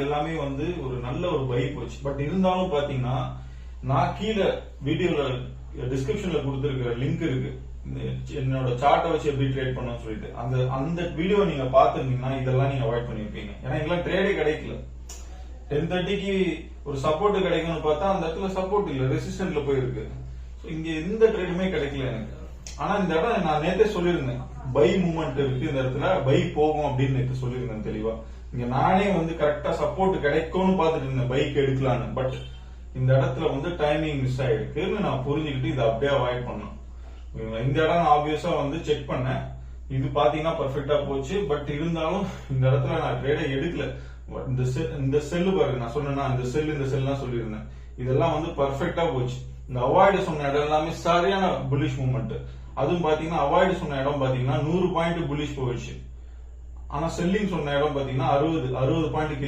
எல்லாமே வந்து ஒரு நல்ல ஒரு பை போச்சு. பட் இருந்தாலும் பாத்தீங்கன்னா நான் கீழே வீடியோல டிஸ்கிரிப்ஷன்ல கொடுத்திருக்கிற லிங்க் இருக்கு, என்னோட சார்ட்டை வச்சு எப்படி ட்ரேட் பண்ணணும்னு சொல்லிட்டு. அந்த வீடியோ நீங்க பாத்துருந்தீங்கன்னா இதெல்லாம் நீங்க அவாய்ட் பண்ணிருப்பீங்க. ஏன்னா எங்கெல்லாம் ட்ரேடே கிடைக்கல. 10:30க்கு ஒரு சப்போர்ட் கிடைக்கும்னு பார்த்தா அந்த இடத்துல சப்போர்ட் இல்ல, ரெசிஸ்டன்ட்ல போயிருக்கு. இங்க எந்த ட்ரேடுமே கிடைக்கல எனக்கு. ஆனா இந்த இடம் நான் நேத்தே சொல்லியிருந்தேன், பை மூவ்மெண்ட் இருக்கு இந்த இடத்துல, பை போகும் அப்படின்னு நேற்று சொல்லியிருந்தேன் தெளிவா. இங்க நானே வந்து கரெக்டா சப்போர்ட் கிடைக்கும்னு பாத்துட்டு இருந்தேன் பைக் எடுக்கலான்னு. பட் இந்த இடத்துல வந்து டைமிங் மிஸ் ஆயிடுக்குன்னு நான் புரிஞ்சுக்கிட்டு இதை அப்படியே அவாய்ட் பண்ணேன். இந்த இடம் நான் ஆப்வியஸா வந்து செக் பண்ணேன், இது பாத்தீங்கன்னா பர்ஃபெக்டா போச்சு. பட் இருந்தாலும் இந்த இடத்துல நான் ட்ரேடை எடுக்கல. இந்த செல்லு பாருங்க, நான் சொன்னேன்னா இந்த செல்லாம் சொல்லியிருந்தேன், இதெல்லாம் வந்து பர்ஃபெக்டா போச்சு. இந்த அவாய்டு சொன்ன இடம் எல்லாமே சரியான புல்லிஷ் மூவ்மெண்ட். அதுவும் பாத்தீங்கன்னா அவாய்டு சொன்ன இடம் பாத்தீங்கன்னா 100 பாயிண்ட் புல்லிஷ் போயிடுச்சு. ஆனா செல்லிங் சொன்ன இடம் பாத்தீங்கன்னா 60 பாயிண்ட்